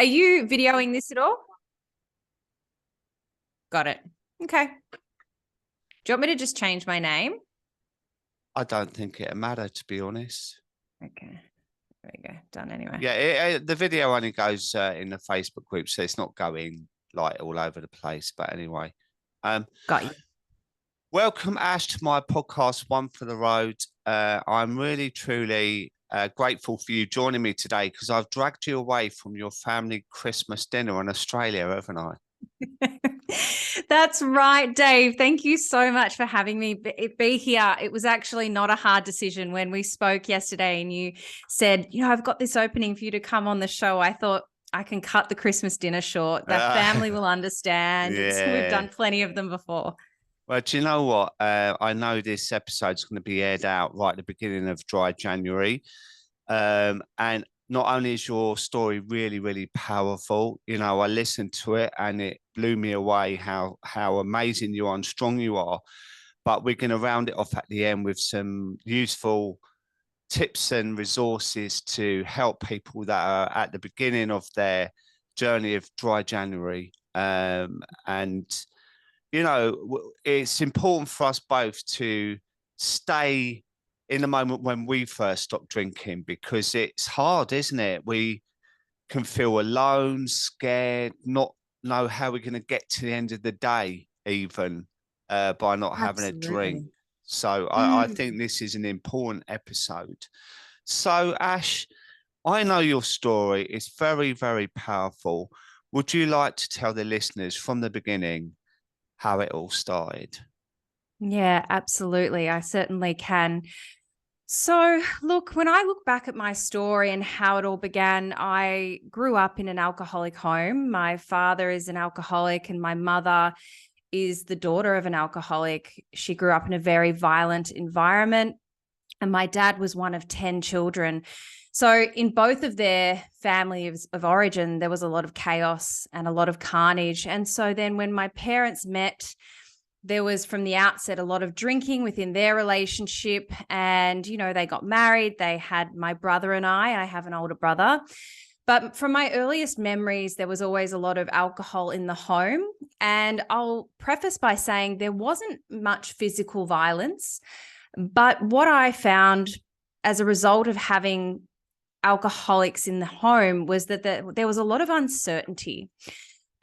Are you videoing this at all? Got it. Okay. Do you want me to just change my name? I don't think it'll matter, to be honest. Okay. There we go. Done anyway. Yeah, the video only goes in the Facebook group, so it's not going like all over the place. But anyway, Got you. welcome, Ash, to my podcast, One for the Road. I'm really, truly grateful for you joining me today because I've dragged you away from your family Christmas dinner in Australia, haven't I? That's right, Dave. Thank you so much for having me be here. It was actually not a hard decision when we spoke yesterday and you said, I've got this opening for you to come on the show. I thought I can cut the Christmas dinner short. That family will understand. Yeah. We've done plenty of them before. Well, do you know what? I know this episode's going to be aired out right at the beginning of dry January. And not only is your story really, really powerful, I listened to it and it blew me away how amazing you are and strong you are. But we're going to round it off at the end with some useful tips and resources to help people that are at the beginning of their journey of dry January. And it's important for us both to stay in the moment when we first stopped drinking because it's hard, isn't it? We can feel alone, scared, not know how we're going to get to the end of the day, even by not having a drink. So I think this is an important episode. So, Ash, I know your story is very, very powerful. Would you like to tell the listeners from the beginning how it all started? Yeah, absolutely. I certainly can. So, look, when I look back at my story and how it all began, I grew up in an alcoholic home. My father is an alcoholic and my mother is the daughter of an alcoholic. She grew up in a very violent environment and my dad was one of 10 children. So in both of their families of origin, there was a lot of chaos and a lot of carnage. And so then when my parents met, there was from the outset a lot of drinking within their relationship. And, they got married. They had my brother and I have an older brother. But from my earliest memories, there was always a lot of alcohol in the home. And I'll preface by saying there wasn't much physical violence. But what I found as a result of having alcoholics in the home was that there was a lot of uncertainty.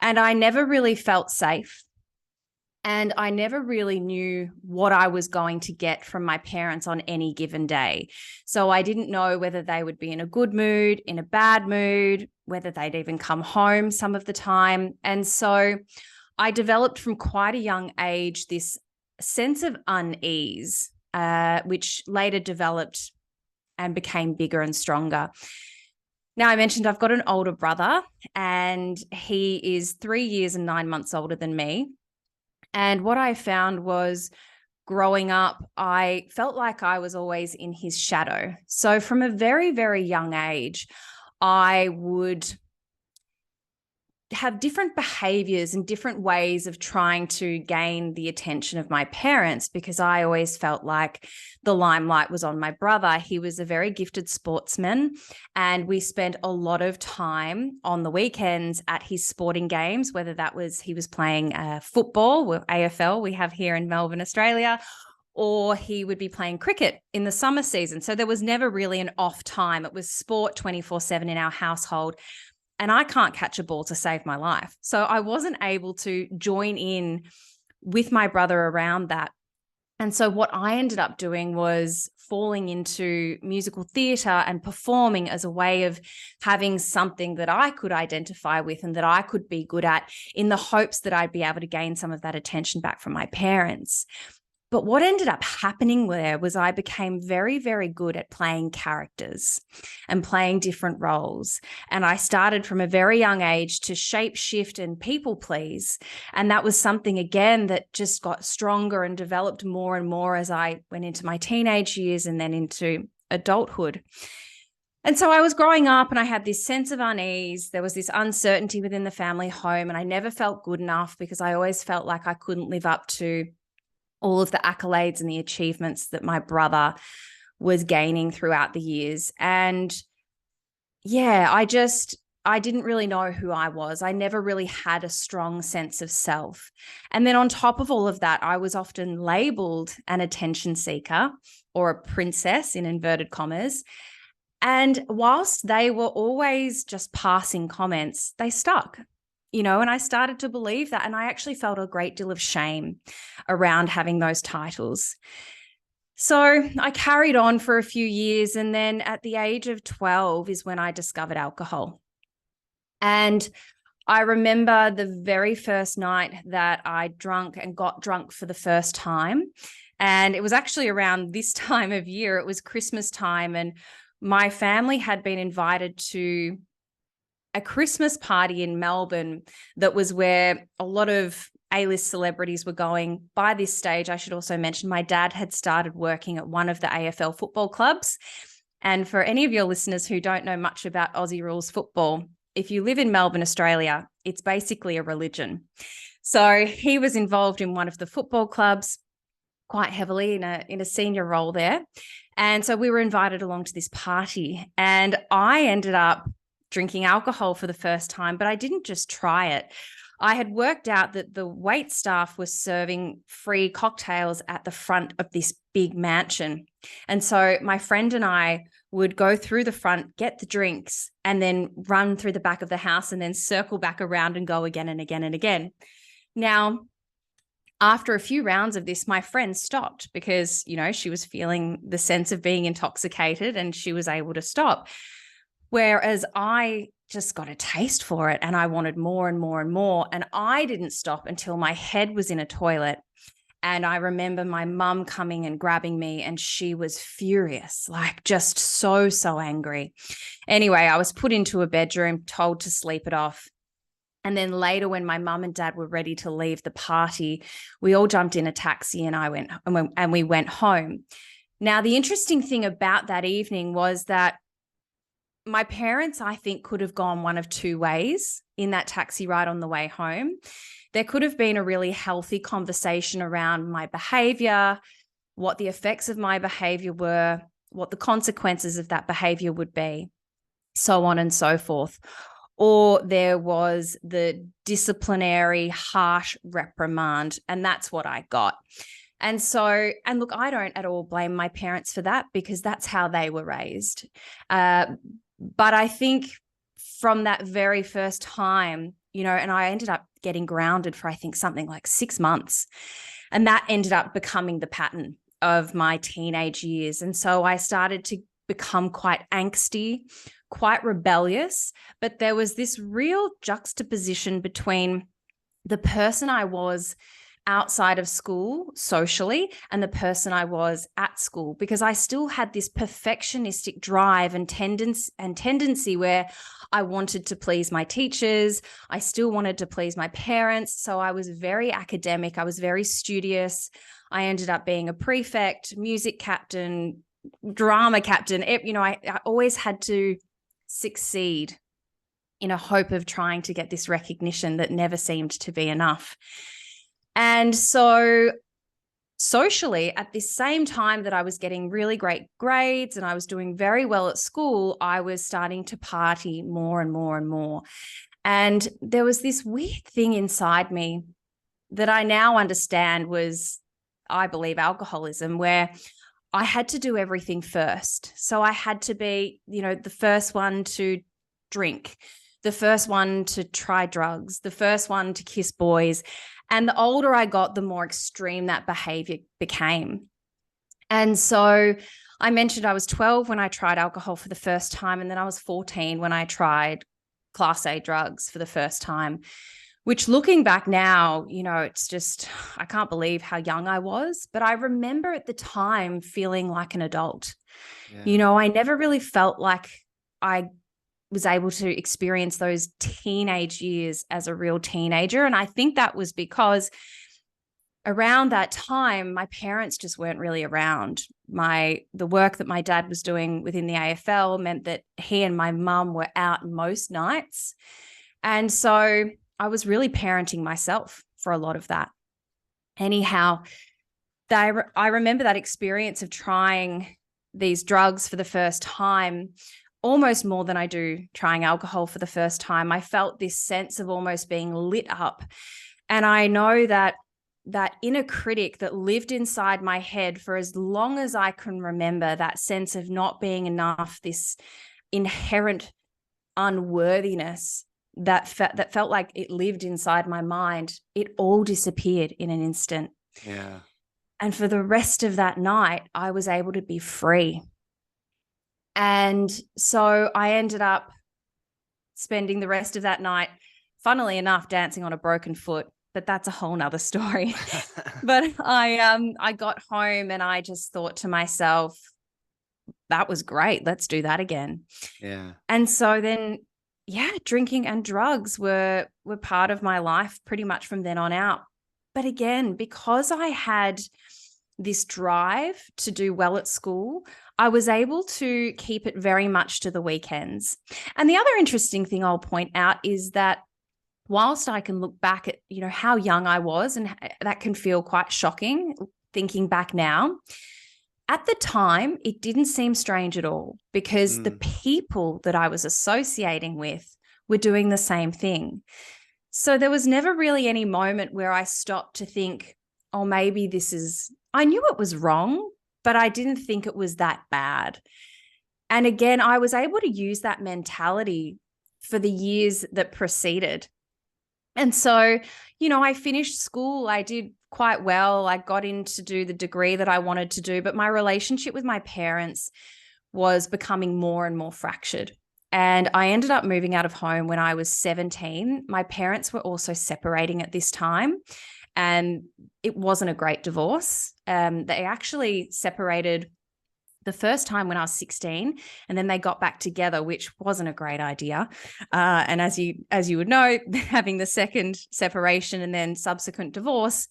And I never really felt safe. And I never really knew what I was going to get from my parents on any given day. So I didn't know whether they would be in a good mood, in a bad mood, whether they'd even come home some of the time. And so I developed from quite a young age this sense of unease, which later developed and became bigger and stronger. Now, I mentioned I've got an older brother and he is 3 years and 9 months older than me. And what I found was growing up, I felt like I was always in his shadow. So from a very, very young age, I would have different behaviors and different ways of trying to gain the attention of my parents because I always felt like the limelight was on my brother. He was a very gifted sportsman and we spent a lot of time on the weekends at his sporting games, whether that was he was playing football, AFL we have here in Melbourne, Australia, or he would be playing cricket in the summer season. So there was never really an off time. It was sport 24/7 in our household. And I can't catch a ball to save my life. So I wasn't able to join in with my brother around that. And so what I ended up doing was falling into musical theatre and performing as a way of having something that I could identify with and that I could be good at in the hopes that I'd be able to gain some of that attention back from my parents. But what ended up happening there was I became very, very good at playing characters and playing different roles. And I started from a very young age to shape shift and people please. And that was something, again, that just got stronger and developed more and more as I went into my teenage years and then into adulthood. And so I was growing up and I had this sense of unease. There was this uncertainty within the family home and I never felt good enough because I always felt like I couldn't live up to all of the accolades and the achievements that my brother was gaining throughout the years. And yeah, I just I didn't really know who I was. I never really had a strong sense of self. And then on top of all of that, I was often labeled an attention seeker or a princess in inverted commas. And whilst they were always just passing comments, they stuck, and I started to believe that. And I actually felt a great deal of shame around having those titles. So I carried on for a few years. And then at the age of 12 is when I discovered alcohol. And I remember the very first night that I drank and got drunk for the first time. And it was actually around this time of year. It was Christmas time. And my family had been invited to a Christmas party in Melbourne that was where a lot of A-list celebrities were going. By this stage, I should also mention my dad had started working at one of the AFL football clubs. And for any of your listeners who don't know much about Aussie rules football, if you live in Melbourne, Australia, it's basically a religion. So he was involved in one of the football clubs quite heavily in a senior role there. And so we were invited along to this party, and I ended up drinking alcohol for the first time, but I didn't just try it. I had worked out that the wait staff was serving free cocktails at the front of this big mansion. And so my friend and I would go through the front, get the drinks, and then run through the back of the house and then circle back around and go again and again and again. Now, after a few rounds of this, my friend stopped because, she was feeling the sense of being intoxicated and she was able to stop. Whereas I just got a taste for it and I wanted more and more and more. And I didn't stop until my head was in a toilet. And I remember my mum coming and grabbing me, and she was furious, like just so, so angry. Anyway, I was put into a bedroom, told to sleep it off. And then later, when my mum and dad were ready to leave the party, we all jumped in a taxi and we went home. Now, the interesting thing about that evening was that my parents, I think, could have gone one of two ways in that taxi ride on the way home. There could have been a really healthy conversation around my behavior, what the effects of my behavior were, what the consequences of that behavior would be, so on and so forth. Or there was the disciplinary, harsh reprimand, and that's what I got. And look, I don't at all blame my parents for that because that's how they were raised. But I think from that very first time, and I ended up getting grounded for, I think, something like 6 months. And that ended up becoming the pattern of my teenage years. And so I started to become quite angsty, quite rebellious, but there was this real juxtaposition between the person I was outside of school socially and the person I was at school, because I still had this perfectionistic drive and tendency where I wanted to please my teachers. I still wanted to please my parents. So I was very academic. I was very studious. I ended up being a prefect, music captain, drama captain. I always had to succeed in a hope of trying to get this recognition that never seemed to be enough. And so socially, at the same time that I was getting really great grades and I was doing very well at school, I was starting to party more and more and more. And there was this weird thing inside me that I now understand was, I believe, alcoholism, where I had to do everything first. So I had to be, the first one to drink, the first one to try drugs, the first one to kiss boys. And the older I got, the more extreme that behavior became. And so I mentioned I was 12 when I tried alcohol for the first time. And then I was 14 when I tried Class A drugs for the first time, which, looking back now, it's just, I can't believe how young I was. But I remember at the time feeling like an adult. Yeah. I never really felt like I was able to experience those teenage years as a real teenager. And I think that was because around that time, my parents just weren't really around. The work that my dad was doing within the AFL meant that he and my mum were out most nights. And so I was really parenting myself for a lot of that. Anyhow, I remember that experience of trying these drugs for the first time. almost more than I do trying alcohol for the first time. I felt this sense of almost being lit up. And I know that that inner critic that lived inside my head for as long as I can remember, that sense of not being enough, this inherent unworthiness that felt like it lived inside my mind, it all disappeared in an instant. Yeah. And for the rest of that night, I was able to be free. And so I ended up spending the rest of that night, funnily enough, dancing on a broken foot, but that's a whole nother story. But I got home and I just thought to myself, that was great. Let's do that again. Yeah. And so then, yeah, drinking and drugs were part of my life pretty much from then on out. But again, because I had this drive to do well at school, I was able to keep it very much to the weekends. And the other interesting thing I'll point out is that whilst I can look back at, how young I was, and that can feel quite shocking thinking back now, at the time, it didn't seem strange at all because the people that I was associating with were doing the same thing. So there was never really any moment where I stopped to think, oh, maybe I knew it was wrong, but I didn't think it was that bad. And again, I was able to use that mentality for the years that preceded. And so, I finished school. I did quite well. I got in to do the degree that I wanted to do, but my relationship with my parents was becoming more and more fractured. And I ended up moving out of home when I was 17. My parents were also separating at this time, and it wasn't a great divorce. They actually separated the first time when I was 16, and then they got back together, which wasn't a great idea. And as you would know, having the second separation and then subsequent divorce,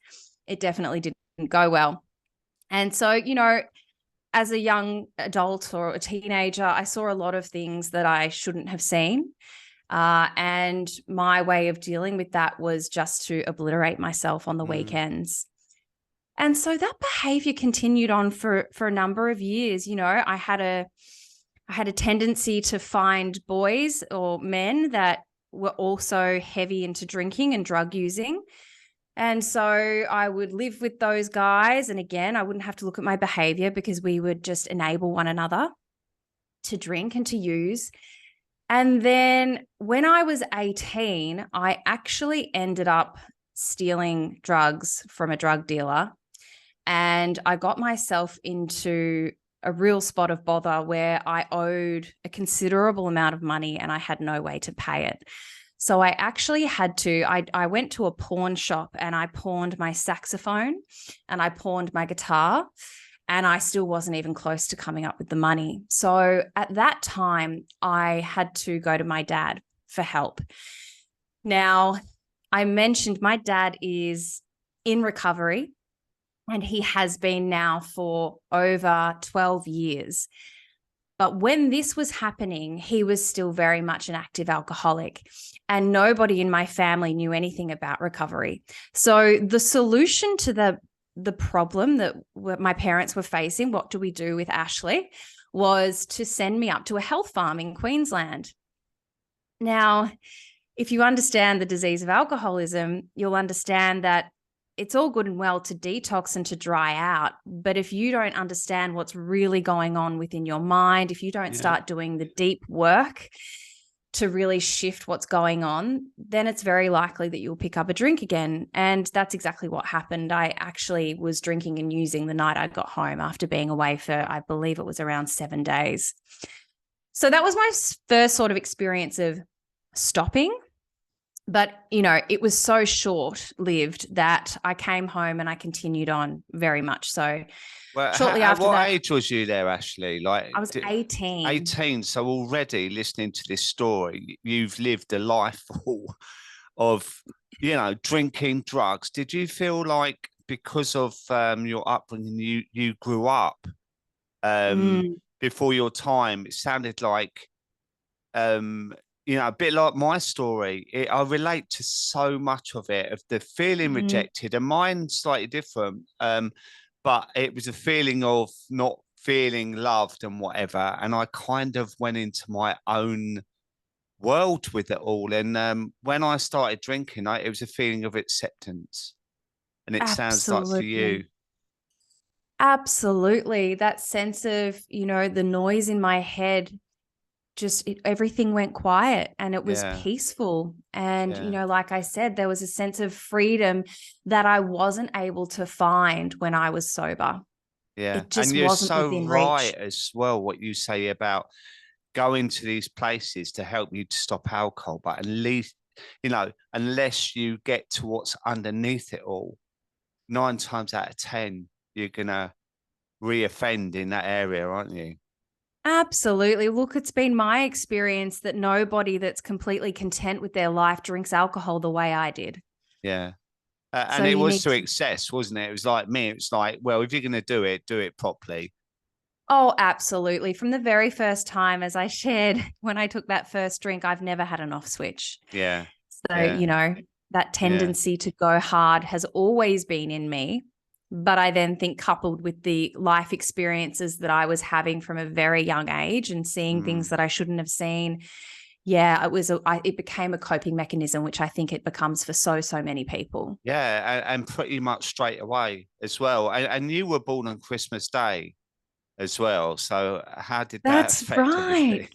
it definitely didn't go well. And so, as a young adult or a teenager, I saw a lot of things that I shouldn't have seen. And my way of dealing with that was just to obliterate myself on the weekends. And so that behavior continued on for a number of years. I had a tendency to find boys or men that were also heavy into drinking and drug using. And so I would live with those guys. And again, I wouldn't have to look at my behavior because we would just enable one another to drink and to use. And then when I was 18, I actually ended up stealing drugs from a drug dealer. And I got myself into a real spot of bother where I owed a considerable amount of money and I had no way to pay it. So I actually had to, I went to a pawn shop and I pawned my saxophone and I pawned my guitar, and I still wasn't even close to coming up with the money. So at that time, I had to go to my dad for help. Now, I mentioned my dad is in recovery, and he has been now for over 12 years. But when this was happening, he was still very much an active alcoholic, and nobody in my family knew anything about recovery. So the solution to the problem that my parents were facing, what do we do with Ashley, was to send me up to a health farm in Queensland. Now, if you understand the disease of alcoholism, you'll understand that it's all good and well to detox and to dry out. But if you don't understand what's really going on within your mind, if you don't start doing the deep work to really shift what's going on, then it's very likely that you'll pick up a drink again. And that's exactly what happened. I actually was drinking and using the night I got home after being away for, I believe it was around 7 days. So that was my first sort of experience of stopping. But, it was so short-lived that I came home and I continued on very much so. Well, shortly after what that, age was you there, Ashley? I was 18. 18. So already listening to this story, you've lived a life full of, drinking, drugs. Did you feel like because of your upbringing, you grew up before your time? It sounded like a bit like my story. I relate to so much of it, of the feeling rejected, and mine's slightly different. But it was a feeling of not feeling loved and whatever. And I kind of went into my own world with it all. And when I started drinking, it was a feeling of acceptance. And it sounds like for you. Absolutely. Absolutely. That sense of, the noise in my head, everything went quiet and it was Yeah. peaceful. And, Yeah. like I said, there was a sense of freedom that I wasn't able to find when I was sober. Yeah. It And just you're wasn't so within right reach. as well, what you say about going to these places to help you to stop alcohol. But at least, unless you get to what's underneath it all, 9 times out of 10, you're going to reoffend in that area, aren't you? Absolutely. Look, it's been my experience that nobody that's completely content with their life drinks alcohol the way I did. Yeah. So And it you was need to to. excess, wasn't it? It was like me. It was like, well, if you're going to do it properly. Oh, absolutely. From the very first time, as I shared, when I took that first drink, I've never had an off switch. Yeah. So, Yeah. that Yeah. tendency to go hard has always been in me. But I then think, coupled with the life experiences that I was having from a very young age and seeing things Mm. that I shouldn't have seen, yeah, it became a coping mechanism, which I think it becomes for so many people. Yeah. And pretty much straight away as well. And you were born on Christmas Day as well. So how did that That's affect right. everything?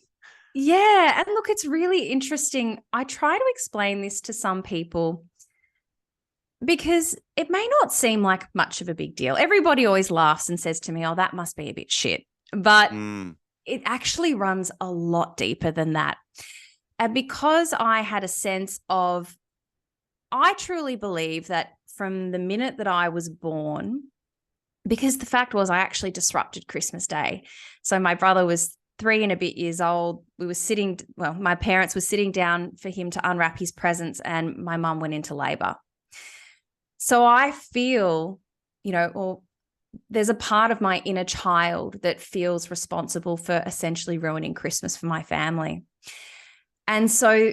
Yeah. And look, it's really interesting. I try to explain this to some people because it may not seem like much of a big deal. Everybody always laughs and says to me, oh, that must be a bit shit. But Mm. it actually runs a lot deeper than that. And because I had a sense of, I truly believe that from the minute that I was born, because the fact was I actually disrupted Christmas Day. So my brother was 3 and a bit years old. My parents were sitting down for him to unwrap his presents and my mum went into labor. So I feel, or there's a part of my inner child that feels responsible for essentially ruining Christmas for my family. And so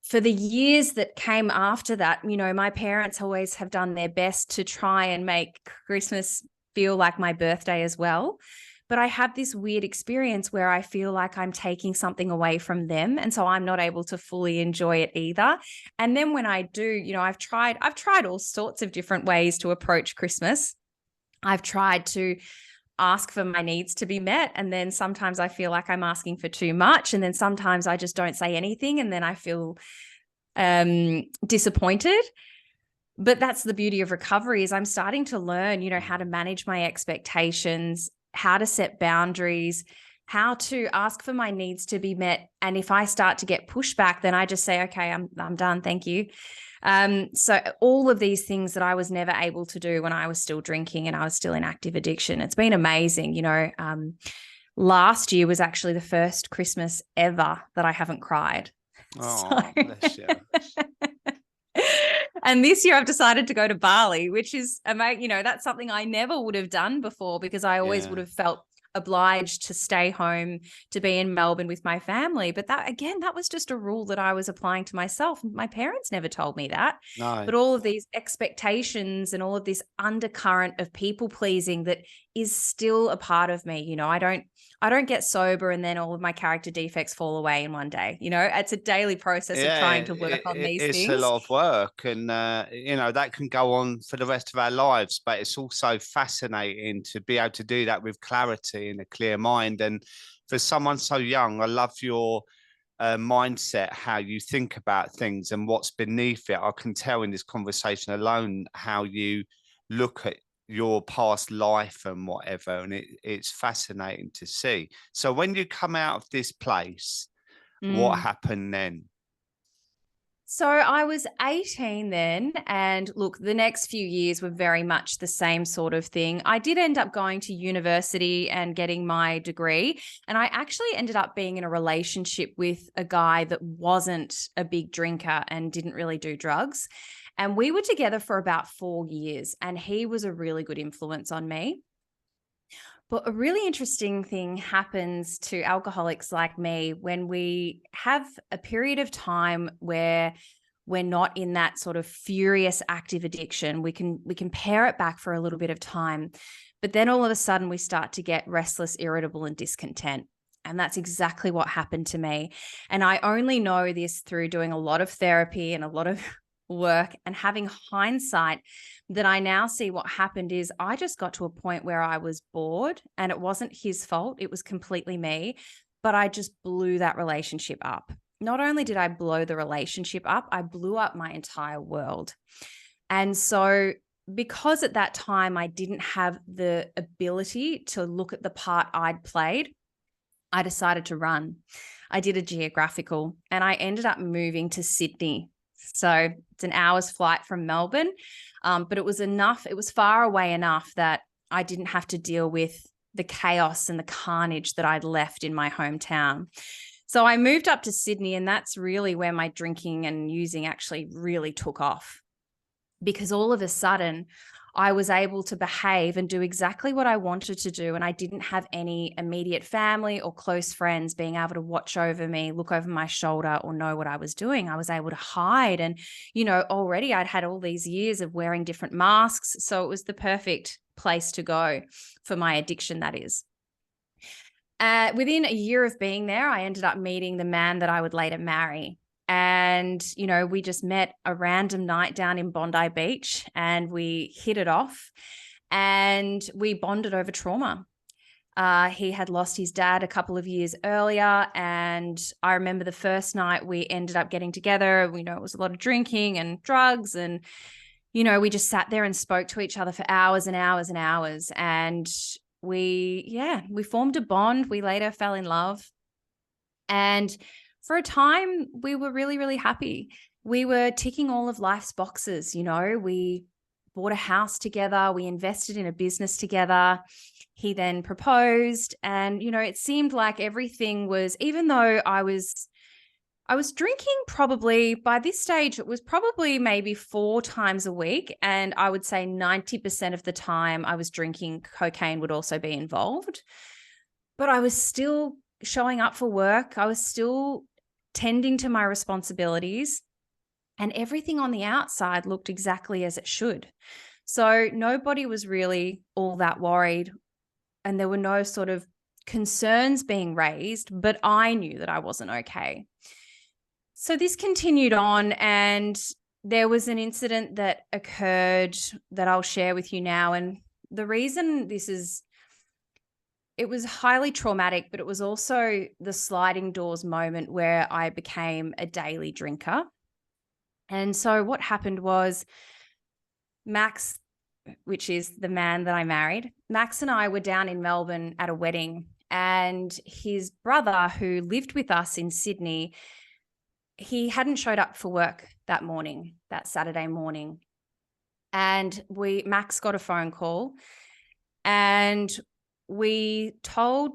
for the years that came after that, my parents always have done their best to try and make Christmas feel like my birthday as well. But I have this weird experience where I feel like I'm taking something away from them. And so I'm not able to fully enjoy it either. And then when I do, I've tried all sorts of different ways to approach Christmas. I've tried to ask for my needs to be met. And then sometimes I feel like I'm asking for too much. And then sometimes I just don't say anything. And then I feel disappointed. But that's the beauty of recovery is I'm starting to learn, how to manage my expectations, how to set boundaries, how to ask for my needs to be met. And if I start to get pushback, then I just say, okay, I'm done. Thank you. So all of these things that I was never able to do when I was still drinking and I was still in active addiction, it's been amazing. Last year was actually the first Christmas ever that I haven't cried. So Oh, bless you. and this year I've decided to go to Bali, which is, that's something I never would have done before because I always would Yeah. have felt obliged to stay home, to be in Melbourne with my family. But that was just a rule that I was applying to myself. My parents never told me that. No. But all of these expectations and all of this undercurrent of people pleasing that is still a part of me. I don't get sober and then all of my character defects fall away in one day. It's a daily process of Yeah, trying to work on these it's a things. lot of work, and that can go on for the rest of our lives. But it's also fascinating to be able to do that with clarity and a clear mind. And for someone so young, I love your mindset, how you think about things and what's beneath it. I can tell in this conversation alone how you look at your past life and whatever, and it's fascinating to see. So when you come out of this place, what Mm. happened then? So I was 18 then, and look, the next few years were very much the same sort of thing. I did end up going to university and getting my degree, and I actually ended up being in a relationship with a guy that wasn't a big drinker and didn't really do drugs. And we were together for about 4 years, and he was a really good influence on me. But a really interesting thing happens to alcoholics like me when we have a period of time where we're not in that sort of furious active addiction. We can pare it back for a little bit of time. But then all of a sudden we start to get restless, irritable, and discontent. And that's exactly what happened to me. And I only know this through doing a lot of therapy and a lot of work and having hindsight, that I now see what happened is I just got to a point where I was bored, and it wasn't his fault. It was completely me, but I just blew that relationship up. Not only did I blow the relationship up, I blew up my entire world. And so because at that time I didn't have the ability to look at the part I'd played, I decided to run. I did a geographical and I ended up moving to Sydney. So it's an hour's flight from Melbourne, but it was enough. It was far away enough that I didn't have to deal with the chaos and the carnage that I'd left in my hometown. So I moved up to Sydney, and that's really where my drinking and using actually really took off, because all of a sudden I was able to behave and do exactly what I wanted to do. And I didn't have any immediate family or close friends being able to watch over me, look over my shoulder, or know what I was doing. I was able to hide. And, already I'd had all these years of wearing different masks. So it was the perfect place to go for my addiction, that is. Within a year of being there, I ended up meeting the man that I would later marry. And, we just met a random night down in Bondi Beach, and we hit it off, and we bonded over trauma. He had lost his dad a couple of years earlier. And I remember the first night we ended up getting together. It was a lot of drinking and drugs. And, we just sat there and spoke to each other for hours and hours and hours. And we formed a bond. We later fell in love. And for a time, we were really, really happy. We were ticking all of life's boxes. We bought a house together. We invested in a business together. He then proposed. And, it seemed like everything was, even though I was drinking probably by this stage, it was probably maybe 4 times a week. And I would say 90% of the time I was drinking, cocaine would also be involved. But I was still showing up for work. I was still tending to my responsibilities, and everything on the outside looked exactly as it should. So nobody was really all that worried, and there were no sort of concerns being raised, but I knew that I wasn't okay. So this continued on, and there was an incident that occurred that I'll share with you now. And the reason it was highly traumatic, but it was also the sliding doors moment where I became a daily drinker. And so what happened was Max, which is the man that I married, Max and I were down in Melbourne at a wedding, and his brother, who lived with us in Sydney, he hadn't showed up for work that morning, that Saturday morning. And Max got a phone call, and we told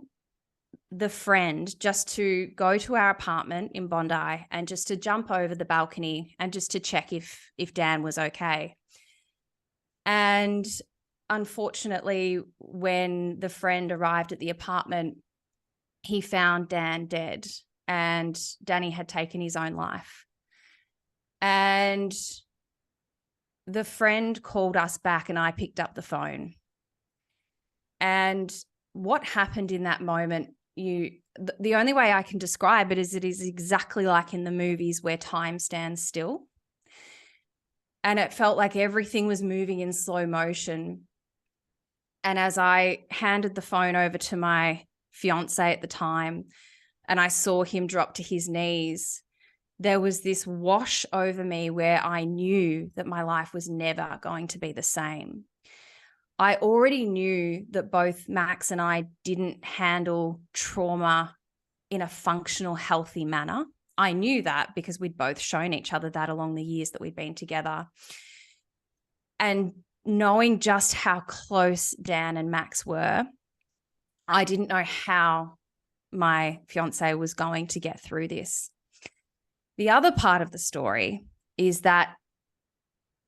the friend just to go to our apartment in Bondi and just to jump over the balcony and just to check if Dan was okay. And unfortunately, when the friend arrived at the apartment, he found Dan dead, and Danny had taken his own life. And the friend called us back, and I picked up the phone. And what happened in that moment, the only way I can describe it is exactly like in the movies where time stands still. And it felt like everything was moving in slow motion. And as I handed the phone over to my fiance at the time, and I saw him drop to his knees, there was this wash over me where I knew that my life was never going to be the same. I already knew that both Max and I didn't handle trauma in a functional, healthy manner. I knew that because we'd both shown each other that along the years that we'd been together. And knowing just how close Dan and Max were, I didn't know how my fiance was going to get through this. The other part of the story is that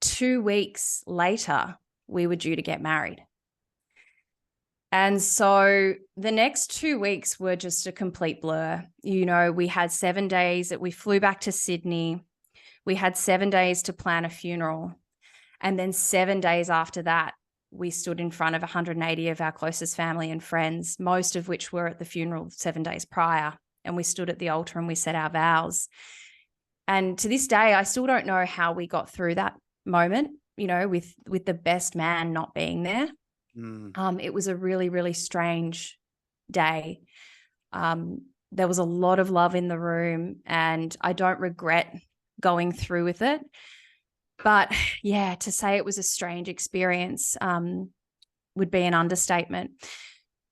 2 weeks later, we were due to get married. And so the next 2 weeks were just a complete blur. We had 7 days that we flew back to Sydney. We had 7 days to plan a funeral. And then 7 days after that, we stood in front of 180 of our closest family and friends, most of which were at the funeral 7 days prior. And we stood at the altar and we said our vows. And to this day, I still don't know how we got through that moment, you know, with the best man not being there. It was a really, really strange day. There was a lot of love in the room, and I don't regret going through with it. But yeah, to say it was a strange experience would be an understatement.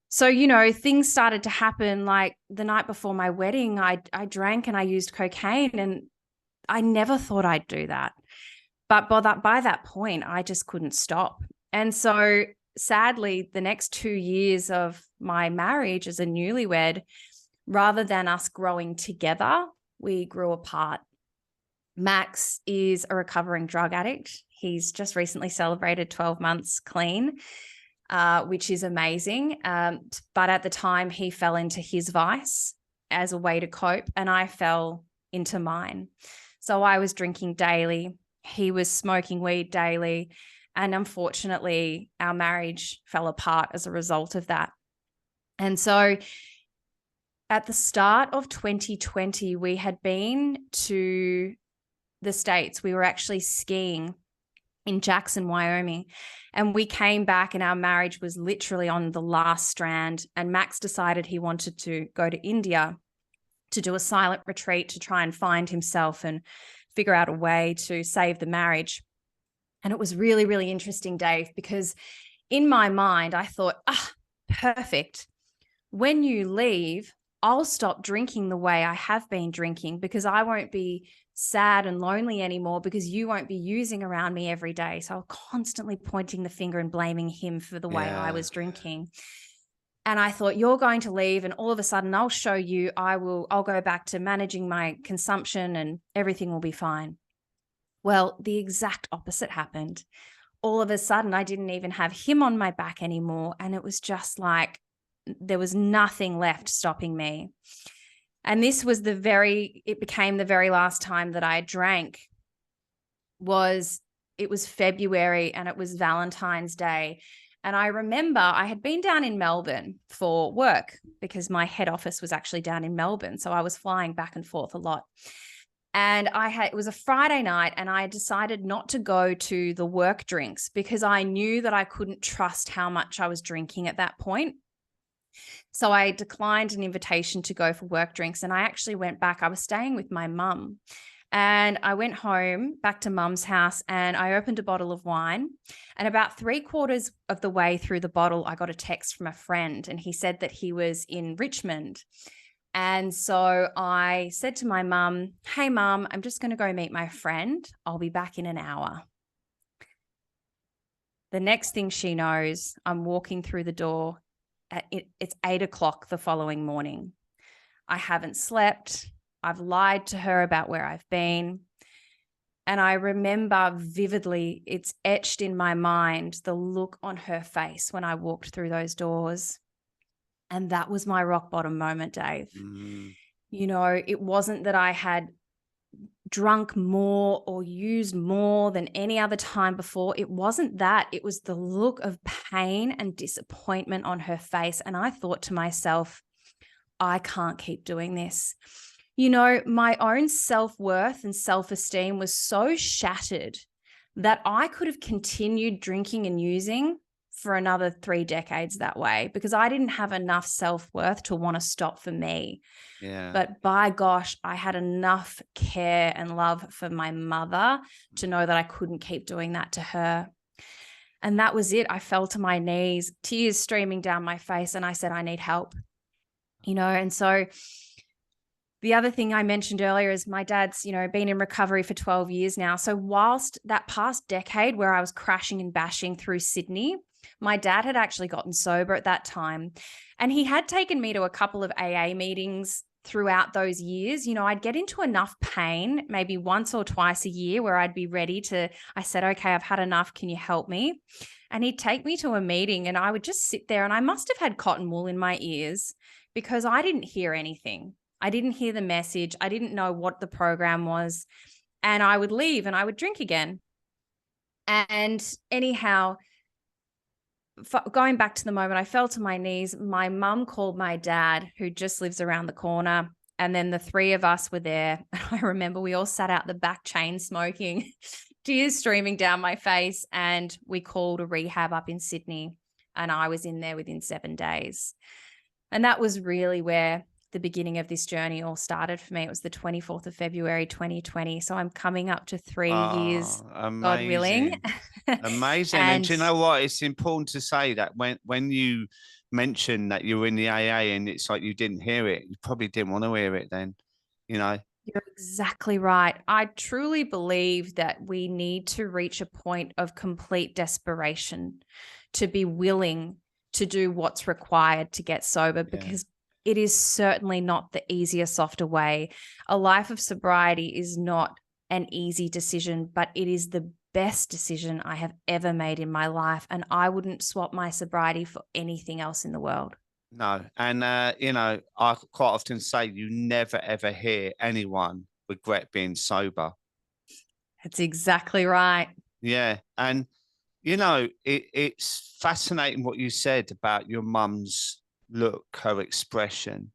So, you know, things started to happen. Like the night before my wedding, I drank and I used cocaine, and I never thought I'd do that. But by that point, I just couldn't stop. And so sadly, the next 2 years of my marriage as a newlywed, rather than us growing together, we grew apart. Max is a recovering drug addict. He's just recently celebrated 12 months clean, which is amazing. But at the time, he fell into his vice as a way to cope, and I fell into mine. So I was drinking daily. He was smoking weed daily. And unfortunately, our marriage fell apart as a result of that. And so at the start of 2020, we had been to the States. We were actually skiing in Jackson, Wyoming. And we came back and our marriage was literally on the last strand. And Max decided he wanted to go to India to do a silent retreat to try and find himself and figure out a way to save the marriage. And it was really, really interesting, Dave, because in my mind, I thought, perfect. When you leave, I'll stop drinking the way I have been drinking because I won't be sad and lonely anymore because you won't be using around me every day. So I'm constantly pointing the finger and blaming him for the way I was drinking. And I thought, you're going to leave and all of a sudden I'll show you, I'll go back to managing my consumption and everything will be fine. Well, the exact opposite happened. All of a sudden, I didn't even have him on my back anymore. And it was just like there was nothing left stopping me. And this was it became the very last time that I drank. It was February and it was Valentine's Day. And I remember I had been down in Melbourne for work because my head office was actually down in Melbourne. So I was flying back and forth a lot. And it was a Friday night and I decided not to go to the work drinks because I knew that I couldn't trust how much I was drinking at that point. So I declined an invitation to go for work drinks and I actually went back. I was staying with my mum and I went home back to mum's house and I opened a bottle of wine. And about 3/4 of the way through the bottle, I got a text from a friend and he said that he was in Richmond. And so I said to my mum, hey, mum, I'm just going to go meet my friend. I'll be back in an hour. The next thing she knows, I'm walking through the door. It's 8 o'clock the following morning. I haven't slept. I've lied to her about where I've been. And I remember vividly, it's etched in my mind, the look on her face when I walked through those doors. And that was my rock bottom moment, Dave. You know, it wasn't that I had drunk more or used more than any other time before. It wasn't that. It was the look of pain and disappointment on her face. And I thought to myself, I can't keep doing this. You know, my own self-worth and self-esteem was so shattered that I could have continued drinking and using for another 3 decades that way because I didn't have enough self-worth to want to stop for me. Yeah. But by gosh, I had enough care and love for my mother to know that I couldn't keep doing that to her. And that was it. I fell to my knees, tears streaming down my face, and I said, I need help. You know, and so the other thing I mentioned earlier is my dad's, you know, been in recovery for 12 years now. So whilst that past decade where I was crashing and bashing through Sydney, my dad had actually gotten sober at that time. And he had taken me to a couple of AA meetings throughout those years. You know, I'd get into enough pain, maybe once or twice a year where I'd be ready to, I said, okay, I've had enough. Can you help me? And he'd take me to a meeting and I would just sit there and I must have had cotton wool in my ears because I didn't hear anything. I didn't hear the message. I didn't know what the program was. and I would leave and I would drink again. And anyhow, going back to the moment I fell to my knees, my mum called my dad, who just lives around the corner. And then the three of us were there. I remember we all sat out the back chain smoking, tears streaming down my face. And we called a rehab up in Sydney. And I was in there within 7 days. And that was really where the beginning of this journey all started for me. It was the 24th of February, 2020. So I'm coming up to 3 years, God willing. Amazing. Amazing. And And do you know what? It's important to say that when you mentioned that you were in the AA and it's like you didn't hear it, you probably didn't want to hear it then, you know? you're exactly right. I truly believe that we need to reach a point of complete desperation to be willing to do what's required to get sober, because it is certainly not the easier, softer way. A life of sobriety is not an easy decision, but it is the best decision I have ever made in my life. And I wouldn't swap my sobriety for anything else in the world. No. And, you know, I quite often say you never, ever hear anyone regret being sober. That's exactly right. Yeah. And, you know, it's fascinating what you said about your mum's look, her expression,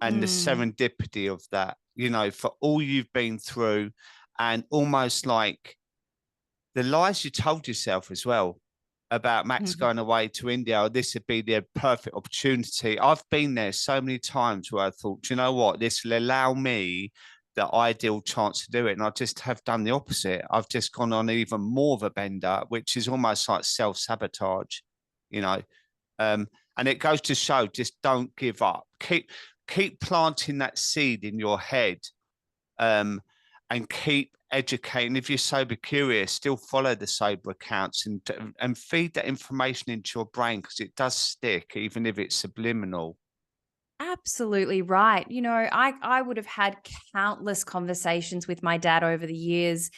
and the Mm, serendipity of that, you know, for all you've been through and almost like the lies you told yourself as well about Max mm. going away to India. Oh, this would be the perfect opportunity. I've been there so many times where I thought, you know what, this will allow me the ideal chance to do it. And I just have done the opposite. I've just gone on even more of a bender, which is almost like self-sabotage, you know. Um, and it goes to show, just don't give up. Keep planting that seed in your head, um, and keep educating. If you're sober curious, still follow the sober accounts and feed that information into your brain, because it does stick, even if it's subliminal. Absolutely right. I would have had countless conversations with my dad over the years,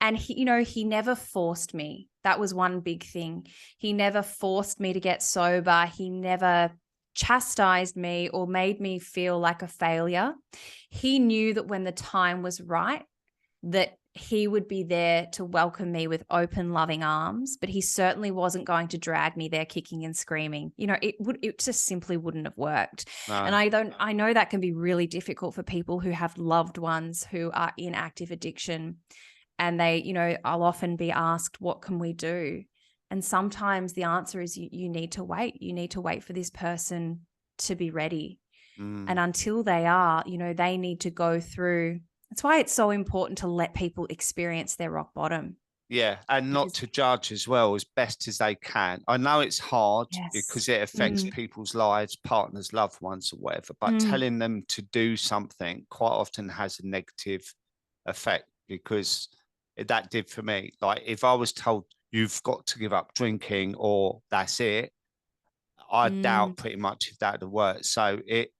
and he never forced me. That was one big thing. He never forced me to get sober. He never chastised me or made me feel like a failure. He knew that when the time was right, that he would be there to welcome me with open, loving arms, but he certainly wasn't going to drag me there kicking and screaming. It just simply wouldn't have worked. And No. I know that can be really difficult for people who have loved ones who are in active addiction. And I'll often be asked, what can we do? And sometimes the answer is you need to wait. You need to wait for this person to be ready. And Mm. until they are, they need to go through. That's why it's so important to let people experience their rock bottom. Yeah, and not Because to judge as well, as best as they can. I know it's hard yes. because it affects Mm, people's lives, partners, loved ones, or whatever, but mm, telling them to do something quite often has a negative effect, because that did for me. Like, if I was told you've got to give up drinking or that's it, I mm. doubt pretty much if that would work. So it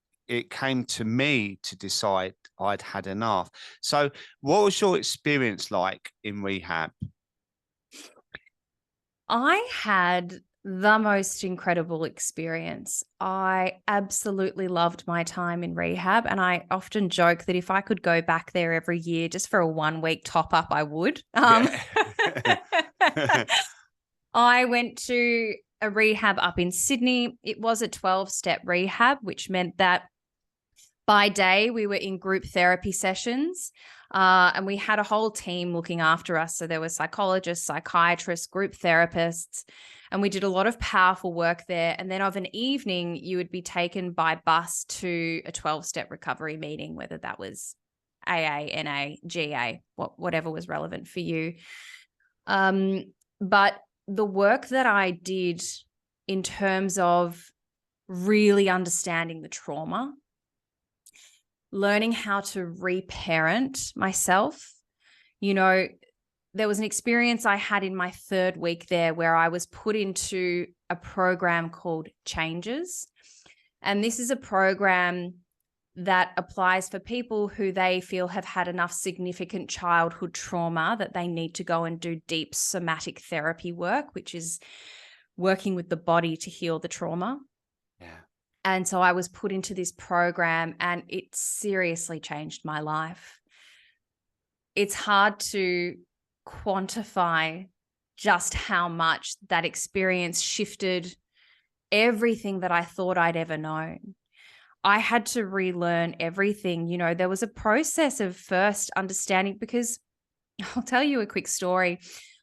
came to me to decide I'd had enough. So what was your experience like in rehab? I had the most incredible experience. I absolutely loved my time in rehab. And I often joke that if I could go back there every year just for a 1 week top up, I would. Yeah. I went to a rehab up in Sydney. It was a 12-step rehab, which meant that by day we were in group therapy sessions, and we had a whole team looking after us. So there were psychologists, psychiatrists, group therapists, and we did a lot of powerful work there. And then of an evening, you would be taken by bus to a 12-step recovery meeting, whether that was AA, NA, GA, whatever was relevant for you. But the work that I did in terms of really understanding the trauma, learning how to reparent myself. There was an experience I had in my 3rd week there where I was put into a program called Changes. And this is a program that applies for people who they feel have had enough significant childhood trauma that they need to go and do deep somatic therapy work, which is working with the body to heal the trauma. Yeah. And so I was put into this program and it seriously changed my life. it's hard to quantify just how much that experience shifted everything that I thought I'd ever known. I had to relearn everything. You know, there was a process of first understanding, because I'll tell you a quick story.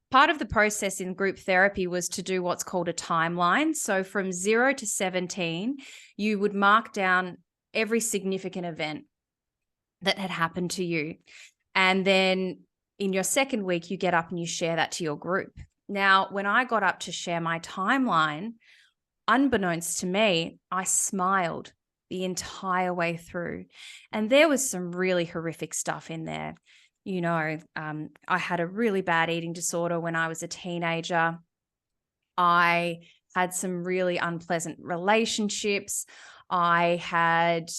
Part of the process in group therapy was to do what's called a timeline. So from 0 to 17, you would mark down every significant event that had happened to you. And then in your second week, you get up and you share that to your group. Now, when I got up to share my timeline, unbeknownst to me, I smiled the entire way through. And there was some really horrific stuff in there. You know, I had a really bad eating disorder when I was a teenager. I had some really unpleasant relationships. I had,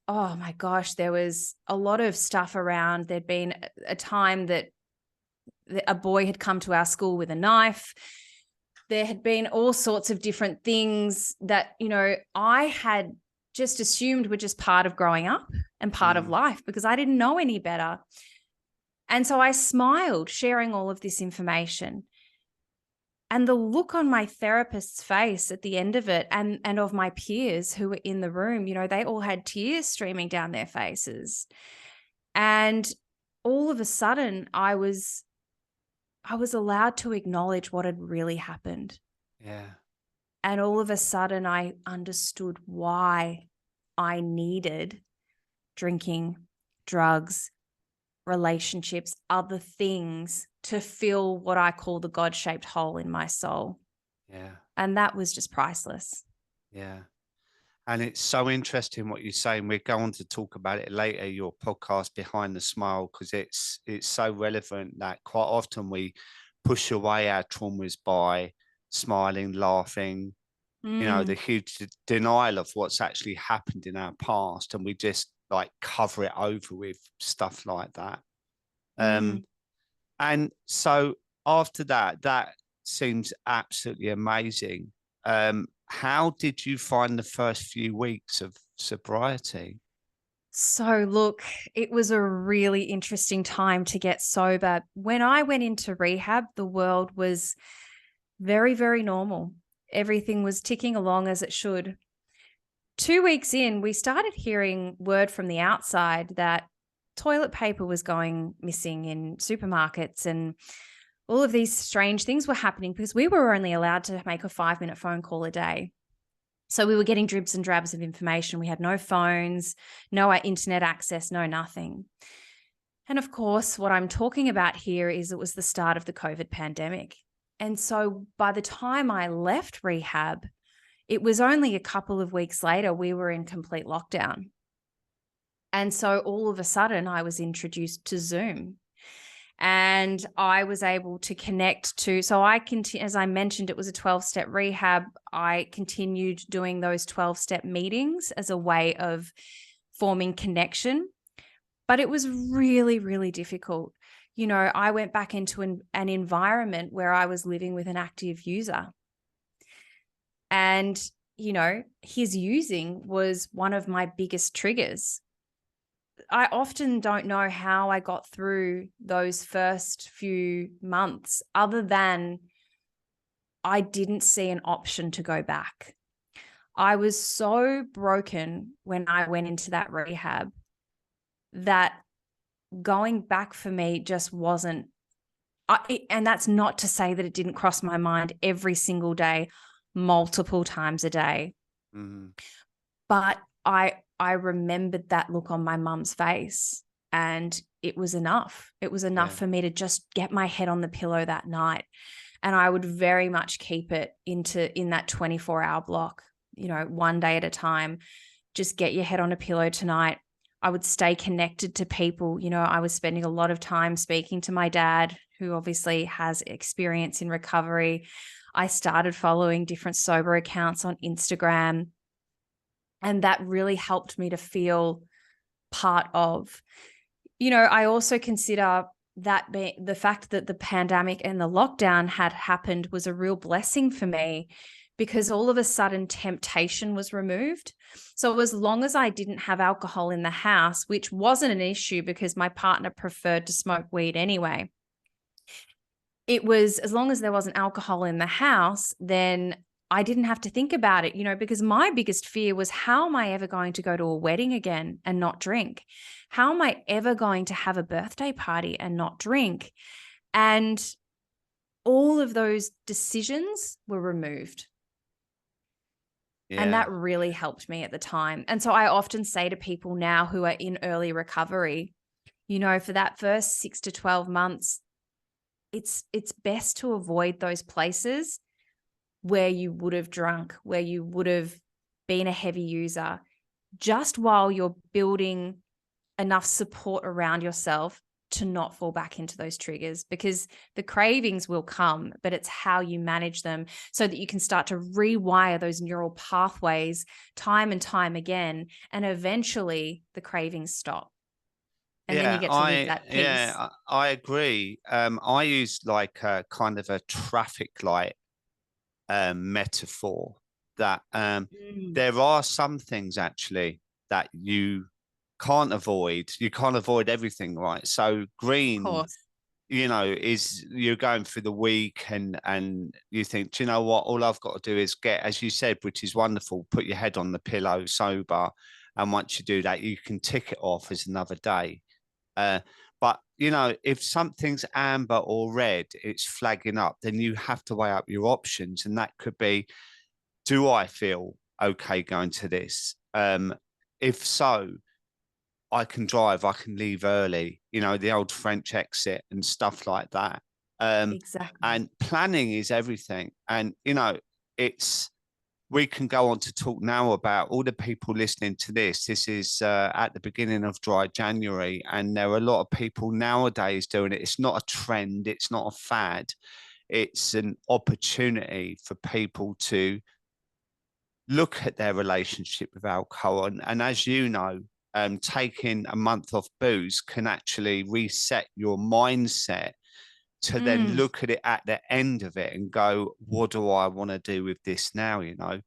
oh my gosh, there was a lot of stuff around. There'd been a time that a boy had come to our school with a knife. There had been all sorts of different things that, you know, I had just assumed were just part of growing up and part of life, because I didn't know any better. And so I smiled sharing all of this information. And the look on my therapist's face at the end of it, and of my peers who were in the room, you know, they all had tears streaming down their faces. And all of a sudden I was allowed to acknowledge what had really happened. Yeah. And all of a sudden I understood why I needed drinking, drugs, relationships, other things to fill what I call the God-shaped hole in my soul. Yeah. And that was just priceless. Yeah. And it's so interesting what you're saying. We're going to talk about it later, your podcast Behind the Smile, because it's so relevant that quite often we push away our traumas by smiling, laughing, you know, the huge denial of what's actually happened in our past, and we just like cover it over with stuff like that. And so after that, that seems absolutely amazing. How did you find the first few weeks of sobriety? So look, it was a really interesting time to get sober. When I went into rehab, the world was very, very normal. Everything was ticking along as it should. 2 weeks in, we started hearing word from the outside that toilet paper was going missing in supermarkets, and all of these strange things were happening because we were only allowed to make a 5-minute phone call a day. So we were getting dribs and drabs of information. We had no phones, no internet access, no nothing. And of course, what I'm talking about here is it was the start of the COVID pandemic. And so by the time I left rehab, it was only a couple of weeks later, we were in complete lockdown. And so all of a sudden I was introduced to Zoom, and I was able to connect to, so I as I mentioned, it was a 12-step rehab. I continued doing those 12-step meetings as a way of forming connection, but it was really, really difficult. You know, I went back into an environment where I was living with an active user. And, you know, his using was one of my biggest triggers. I often don't know how I got through those first few months, other than I didn't see an option to go back. I was so broken when I went into that rehab that going back for me just wasn't, and that's not to say that it didn't cross my mind every single day, multiple times a day. But I remembered that look on my mum's face, and it was enough. It was enough for me to just get my head on the pillow that night. And I would very much keep it in that 24-hour block, you know, one day at a time. Just get your head on a pillow tonight. I would stay connected to people. You know, I was spending a lot of time speaking to my dad, who obviously has experience in recovery. I started following different sober accounts on Instagram, and that really helped me to feel part of. You know, I also consider that the fact that the pandemic and the lockdown had happened was a real blessing for me, because all of a sudden temptation was removed. So as long as I didn't have alcohol in the house, which wasn't an issue because my partner preferred to smoke weed anyway, it was, as long as there wasn't alcohol in the house, then I didn't have to think about it, because my biggest fear was, how am I ever going to go to a wedding again and not drink? How am I ever going to have a birthday party and not drink? And all of those decisions were removed. And Yeah. that really helped me at the time. And so I often say to people now who are in early recovery, for that first 6 to 12 months, it's best to avoid those places where you would have drunk, where you would have been a heavy user, just while you're building enough support around yourself to not fall back into those triggers, because the cravings will come, but it's how you manage them so that you can start to rewire those neural pathways time and time again. And eventually the cravings stop. And then you Yeah, get to live that peace. I agree. I use like a kind of a traffic light metaphor that Mm, there are some things actually that you can't avoid. You can't avoid everything, right? So of green, course. is you're going through the week and you think, do you know what? All I've got to do is get, as you said, which is wonderful, put your head on the pillow sober. And once you do that, you can tick it off as another day. But if something's amber or red, it's flagging up, then you have to weigh up your options. And that could be, do I feel okay going to this? If so, I can drive, I can leave early, the old French exit and stuff like that. Exactly. And planning is everything. And, it's, we can go on to talk now about all the people listening to this. This is at the beginning of dry January, and there are a lot of people nowadays doing it. It's not a trend, it's not a fad, it's an opportunity for people to look at their relationship with alcohol. And as you know, taking a month off booze can actually reset your mindset to then Mm, look at it at the end of it and go, what do I want to do with this now? Um,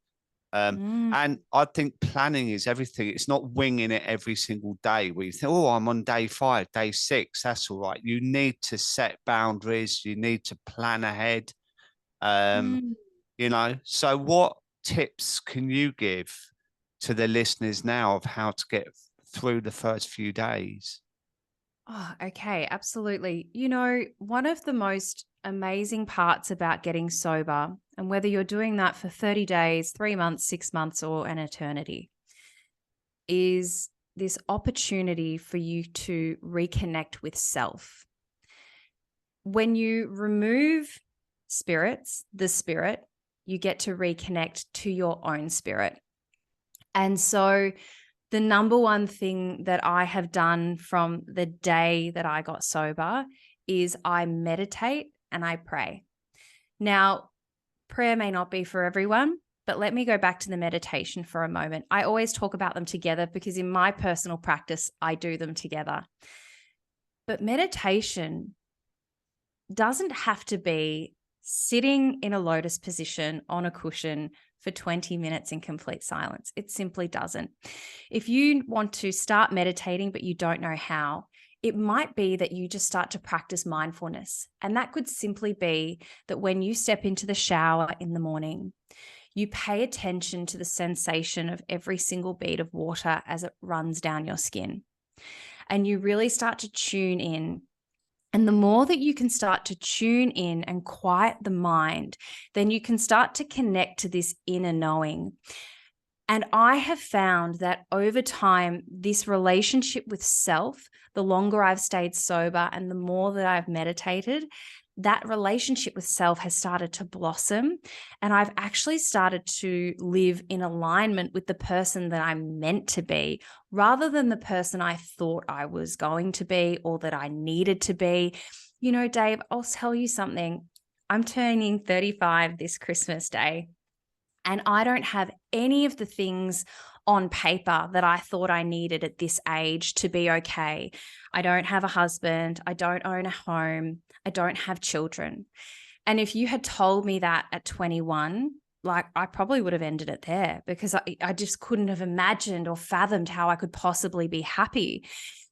mm, and I think planning is everything. It's not winging it every single day where you think, oh, I'm on day 5, day 6. That's all right. You need to set boundaries. You need to plan ahead. Um, mm. so what tips can you give to the listeners now of how to get through the first few days? Oh, okay. Absolutely. One of the most amazing parts about getting sober, and whether you're doing that for 30 days, 3 months, 6 months, or an eternity, is this opportunity for you to reconnect with self. When you remove the spirit, you get to reconnect to your own spirit. And so the number one thing that I have done from the day that I got sober is I meditate and I pray. Now, prayer may not be for everyone, but let me go back to the meditation for a moment. I always talk about them together because in my personal practice, I do them together. But meditation doesn't have to be sitting in a lotus position on a cushion for 20 minutes in complete silence. It simply doesn't. If you want to start meditating, but you don't know how, it might be that you just start to practice mindfulness. And that could simply be that when you step into the shower in the morning, you pay attention to the sensation of every single bead of water as it runs down your skin. And you really start to tune in. And the more that you can start to tune in and quiet the mind, then you can start to connect to this inner knowing. And I have found that over time, this relationship with self, the longer I've stayed sober and the more that I've meditated, that relationship with self has started to blossom. And I've actually started to live in alignment with the person that I'm meant to be, rather than the person I thought I was going to be or that I needed to be. Dave, I'll tell you something. I'm turning 35 this Christmas Day. And I don't have any of the things on paper that I thought I needed at this age to be okay. I don't have a husband. I don't own a home. I don't have children. And if you had told me that at 21, like I probably would have ended it there, because I just couldn't have imagined or fathomed how I could possibly be happy.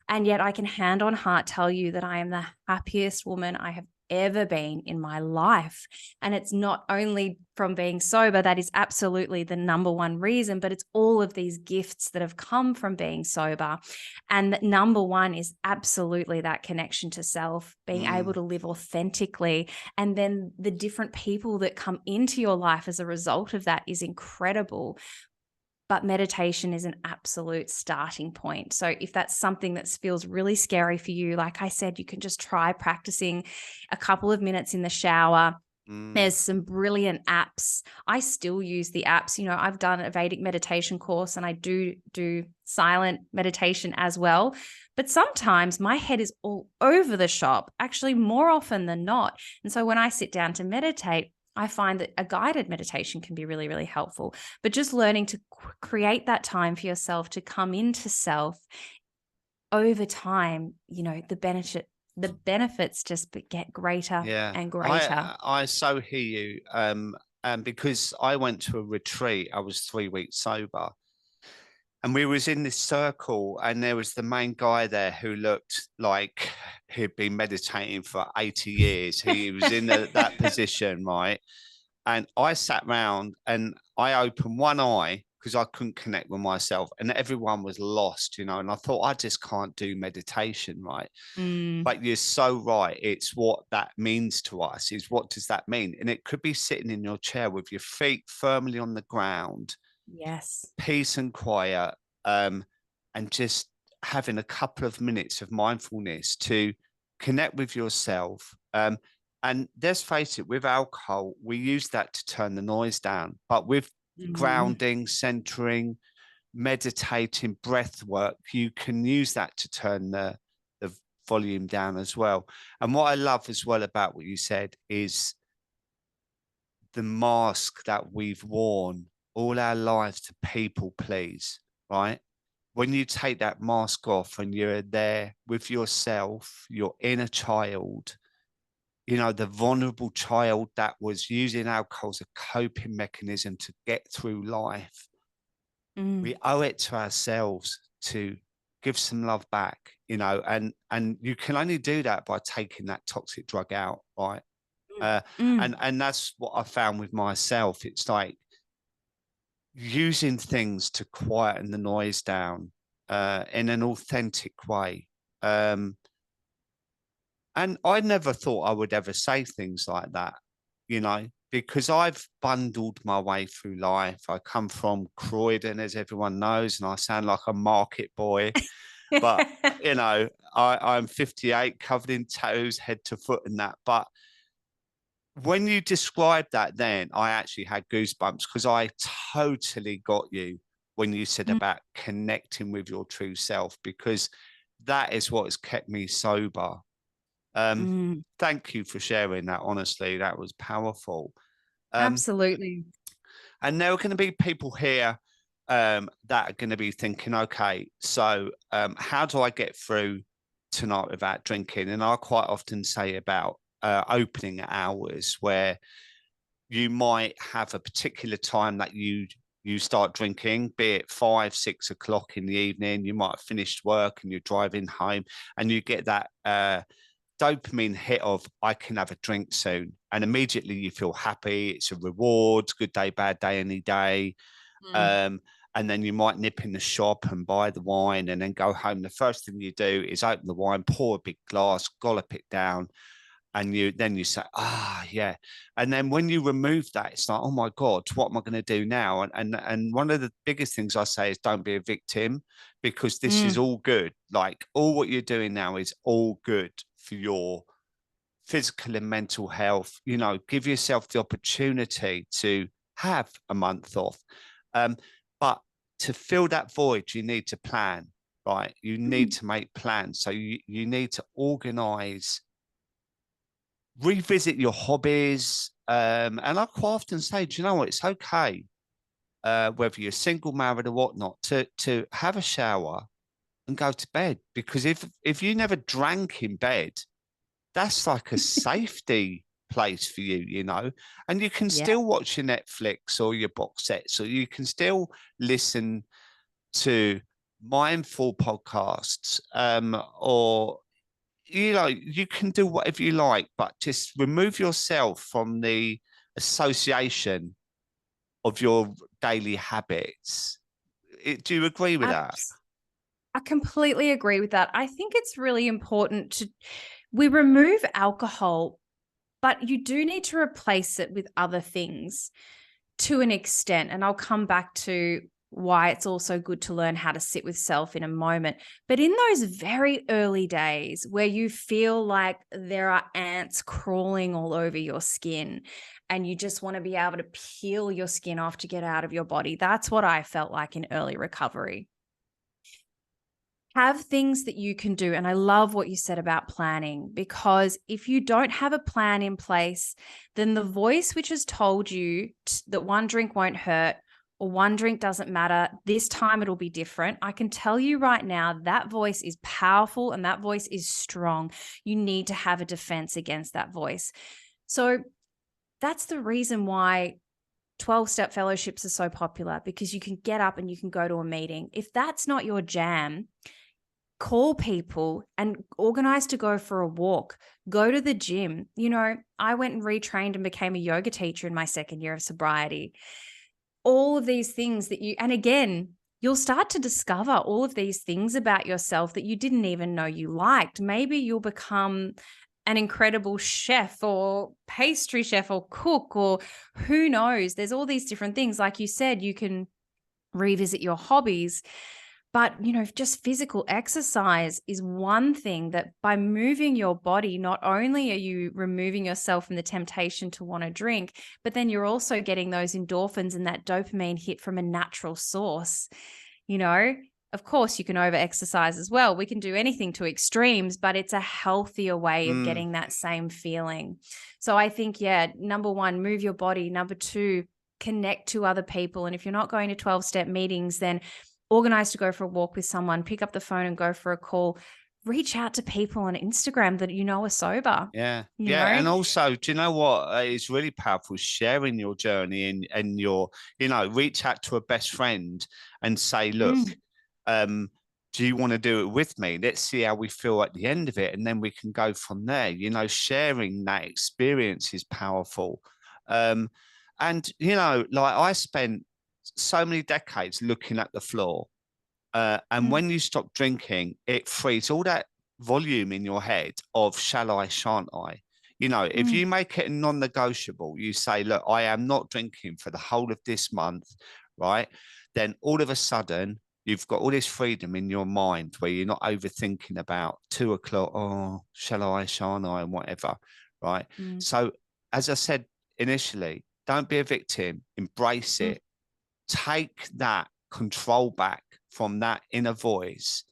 And yet I can hand on heart tell you that I am the happiest woman I have ever been in my life. And it's not only from being sober, that is absolutely the number one reason, but it's all of these gifts that have come from being sober. And that number one is absolutely that connection to self, being able to live authentically. And then the different people that come into your life as a result of that is incredible. But meditation is an absolute starting point. So if that's something that feels really scary for you, like I said, you can just try practicing a couple of minutes in the shower. There's some brilliant apps. I still use the apps. I've done a Vedic meditation course, and I do silent meditation as well. But sometimes my head is all over the shop, actually more often than not. And so when I sit down to meditate, I find that a guided meditation can be really, really helpful. But just learning to create that time for yourself to come into self over time, the benefits just get greater Yeah, and greater. I so hear you. And because I went to a retreat, I was 3 weeks sober, and we was in this circle, and there was the main guy there who looked like he'd been meditating for 80 years. He was in that position, right? And I sat round and I opened one eye because I couldn't connect with myself, and everyone was lost, and I thought, I just can't do meditation, right? Mm, But you're so right. It's what that means to us. Is what does that mean? And it could be sitting in your chair with your feet firmly on the ground, yes. peace and quiet, um, and just having a couple of minutes of mindfulness to connect with yourself. And let's face it, with alcohol, we use that to turn the noise down. But with Mm, grounding, centering, meditating, breath work, you can use that to turn the volume down as well. And what I love as well about what you said is the mask that we've worn all our lives to people please, right? When you take that mask off and you're there with yourself, your inner child, the vulnerable child that was using alcohol as a coping mechanism to get through life, we mm, owe it to ourselves to give some love back, and you can only do that by taking that toxic drug out, right? mm, Uh, mm. and that's what I found with myself. It's like using things to quieten the noise down in an authentic way. And I never thought I would ever say things like that, because I've bundled my way through life. I come from Croydon, as everyone knows, and I sound like a market boy. But, I'm 58, covered in tattoos, head to foot and that. But when you described that, then I actually had goosebumps because I totally got you when you said Mm, about connecting with your true self, because that is what has kept me sober. Um, mm. Thank you for sharing that. Honestly, that was powerful. Um, Absolutely. and there are going to be people here that are going to be thinking, okay, so how do I get through tonight without drinking? And I quite often say about opening hours, where you might have a particular time that you start drinking, be it 5, 6 o'clock in the evening. You might have finished work and you're driving home, and you get that dopamine hit of, I can have a drink soon, and immediately you feel happy. It's a reward. Good day, bad day, any day. Mm, um, and then you might nip in the shop and buy the wine and then go home. The first thing you do is open the wine, pour a big glass, gollop it down, and you say, yeah. And then when you remove that, it's like, oh my God, what am I going to do now? And one of the biggest things I say is, don't be a victim, because this is mm, all good. Like, all what you're doing now is all good for your physical and mental health. Give yourself the opportunity to have a month off. But to fill that void, you need to plan, right? You need mm, to make plans. So you need to organize, revisit your hobbies. And I quite often say, do you know what? It's okay, whether you're single, married, or whatnot, to have a shower and go to bed. Because if you never drank in bed, that's like a safety. place for you, you know, and you can Yeah. still watch your Netflix or your box sets, or you can still listen to mindful podcasts, or you know, you can do whatever you like, but just remove yourself from the association of your daily habits. Do you agree with that? Abs- I completely agree with that. I think it's really important we remove alcohol, but you do need to replace it with other things to an extent. And I'll come back to why it's also good to learn how to sit with self in a moment. But in those very early days where you feel like there are ants crawling all over your skin and you just want to be able to peel your skin off to get out of your body, that's what I felt like in early recovery. Have things that you can do. And I love what you said about planning, because if you don't have a plan in place, then the voice which has told you that one drink won't hurt or one drink doesn't matter, this time it'll be different. I can tell you right now that voice is powerful and that voice is strong. You need to have a defense against that voice. So that's the reason why 12-step fellowships are so popular, because you can get up and you can go to a meeting. If that's not your jam, call people and organize to go for a walk, go to the gym. You know, I went and retrained and became a yoga teacher in my second year of sobriety. All of these things and again, you'll start to discover all of these things about yourself that you didn't even know you liked. Maybe you'll become an incredible chef or pastry chef or cook, or who knows? There's all these different things. Like you said, you can revisit your hobbies. But, you know, just physical exercise is one thing that by moving your body, not only are you removing yourself from the temptation to want to drink, but then you're also getting those endorphins and that dopamine hit from a natural source. You know, of course, you can over exercise as well. We can do anything to extremes, but it's a healthier way of Mm, getting that same feeling. So I think, yeah, number one, move your body. Number two, connect to other people. And if you're not going to 12-step meetings, then organize to go for a walk with someone, pick up the phone and go for a call, reach out to people on Instagram that you know are sober, yeah, you yeah, know? and also, do you know what is really powerful? Sharing your journey and your, you know, reach out to a best friend and say, look, Mm, um, do you want to do it with me? Let's see how we feel at the end of it, and then we can go from there. You know, sharing that experience is powerful. Um, and you know, like I spent so many decades looking at the floor. And mm, when you stop drinking, it frees all that volume in your head of shall I, shan't I? You know, if mm, you make it non-negotiable, you say, look, I am not drinking for the whole of this month, right? Then all of a sudden, you've got all this freedom in your mind where you're not overthinking about 2 o'clock, oh, shall I, shan't I, and whatever, right? mm, So, as I said initially, don't be a victim, embrace mm, it, take that control back from that inner voice,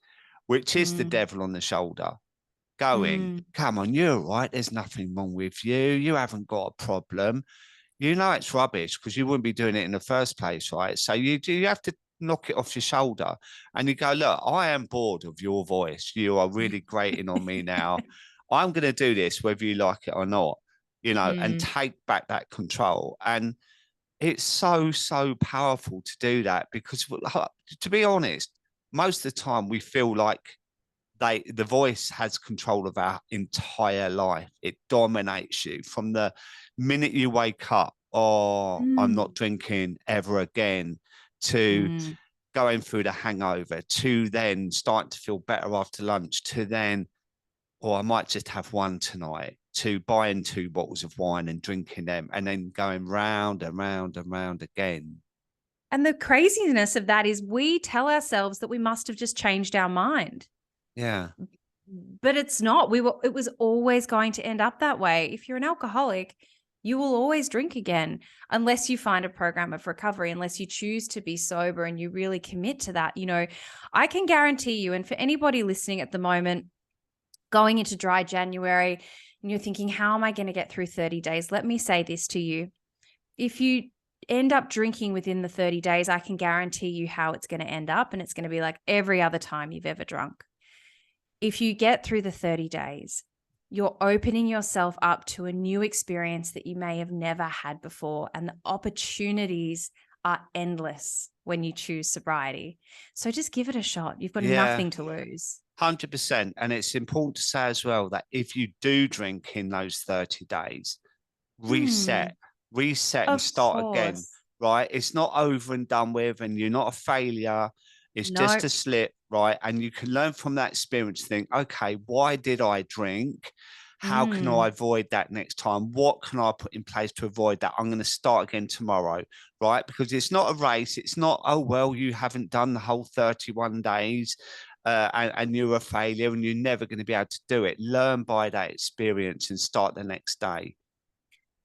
which is the mm, devil on the shoulder, going, mm, come on, you're right. There's nothing wrong with you. You haven't got a problem. You know it's rubbish because you wouldn't be doing it in the first place, right? So you have to knock it off your shoulder and you go, look, I am bored of your voice. You are really grating on me now. I'm going to do this whether you like it or not, you know, and mm, take back that control. And it's so, so powerful to do that because, to be honest, most of the time we feel like the voice has control of our entire life. It dominates you from the minute you wake up. Oh, I'm mm, not drinking ever again. To mm. going through the hangover. To then starting to feel better after lunch. To then, or I might just have one tonight, to buying 2 bottles of wine and drinking them and then going round and round and round again. And the craziness of that is we tell ourselves that we must have just changed our mind. Yeah. But it's not. It was always going to end up that way. If you're an alcoholic, you will always drink again unless you find a program of recovery, unless you choose to be sober and you really commit to that. You know, I can guarantee you, and for anybody listening at the moment, going into dry January, and you're thinking, how am I going to get through 30 days? Let me say this to you. If you end up drinking within the 30 days, I can guarantee you how it's going to end up. And it's going to be like every other time you've ever drunk. If you get through the 30 days, you're opening yourself up to a new experience that you may have never had before. And the opportunities are endless when you choose sobriety. So just give it a shot. You've got Yeah, nothing to lose. 100%. And it's important to say as well that if you do drink in those 30 days, Hmm, reset and of start again, course. right? It's not over and done with, and you're not a failure. It's just No. a slip, right? And you can learn from that experience, think, okay, why did I drink? How can I Mm, avoid that next time? What can I put in place to avoid that? I'm going to start again tomorrow, right? Because it's not a race. It's not, oh, well, you haven't done the whole 31 days and you're a failure and you're never going to be able to do it. Learn by that experience and start the next day.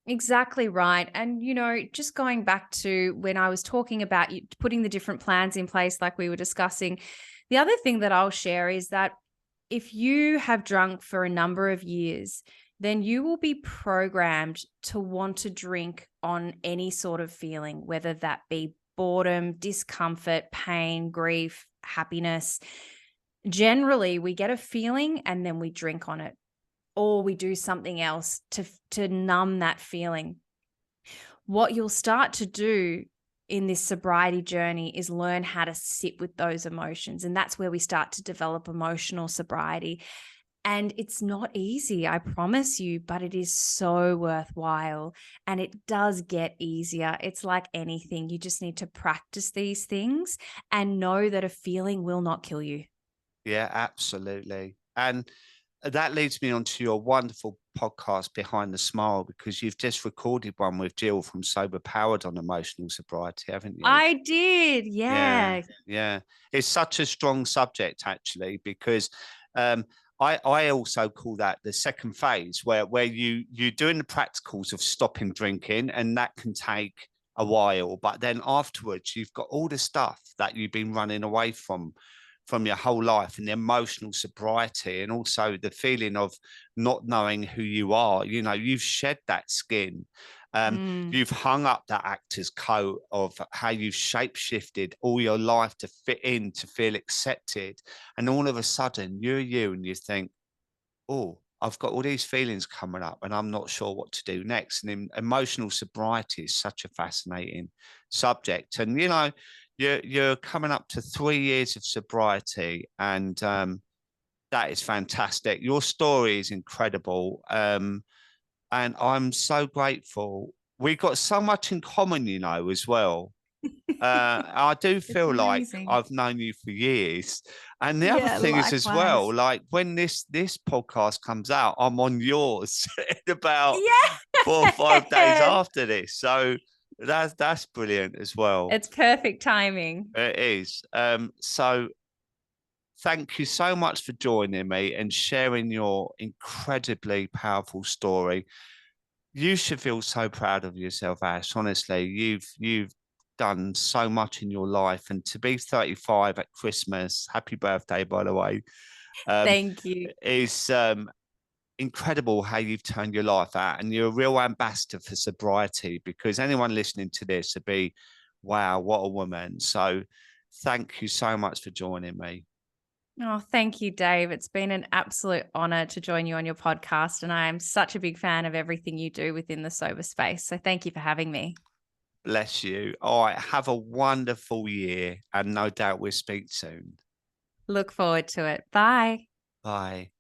exactly right. And, just going back to when I was talking about you putting the different plans in place, like we were discussing, the other thing that I'll share is that if you have drunk for a number of years, then you will be programmed to want to drink on any sort of feeling, whether that be boredom, discomfort, pain, grief, happiness. Generally, we get a feeling and then we drink on it, or we do something else to numb that feeling. What you'll start to do in this sobriety journey is learn how to sit with those emotions. And that's where we start to develop emotional sobriety. And it's not easy, I promise you, but it is so worthwhile. And it does get easier. It's like anything. You just need to practice these things and know that a feeling will not kill you. Yeah, absolutely. And that leads me on to your wonderful podcast, Behind the Smile, because you've just recorded one with Jill from Sober Powered on emotional sobriety, haven't you? I did. Yeah, Yeah. yeah. It's such a strong subject, actually, because um, I also call that the second phase, where you're doing the practicals of stopping drinking, and that can take a while. But then afterwards, you've got all the stuff that you've been running away from your whole life, and the emotional sobriety, and also the feeling of not knowing who you are. You know, you've shed that skin. Um, Mm. you've hung up that actor's coat of how you've shape shifted all your life to fit in, to feel accepted. And all of a sudden, you're you, and you think, oh, I've got all these feelings coming up and I'm not sure what to do next. And emotional sobriety is such a fascinating subject. And, you're coming up to 3 years of sobriety, and that is fantastic. Your story is incredible. And I'm so grateful. We got so much in common, as well. I do It's feel like amazing. I've known you for years. And the other Yeah, thing is as well, likewise. like when this podcast comes out, I'm on yours in about 4 or 5 days Yeah. after this. So that's brilliant as well. It's perfect timing. It is. So thank you so much for joining me and sharing your incredibly powerful story. You should feel so proud of yourself, Ash. Honestly, you've done so much in your life, and to be 35 at Christmas, happy birthday, by the way, um, Thank you. is incredible how you've turned your life out, and you're a real ambassador for sobriety. Because anyone listening to this would be, wow, what a woman. So, thank you so much for joining me. Oh, thank you, Dave. It's been an absolute honor to join you on your podcast. And I am such a big fan of everything you do within the sober space. So thank you for having me. Bless you. All right, have a wonderful year, and no doubt we'll speak soon. Look forward to it. Bye. Bye.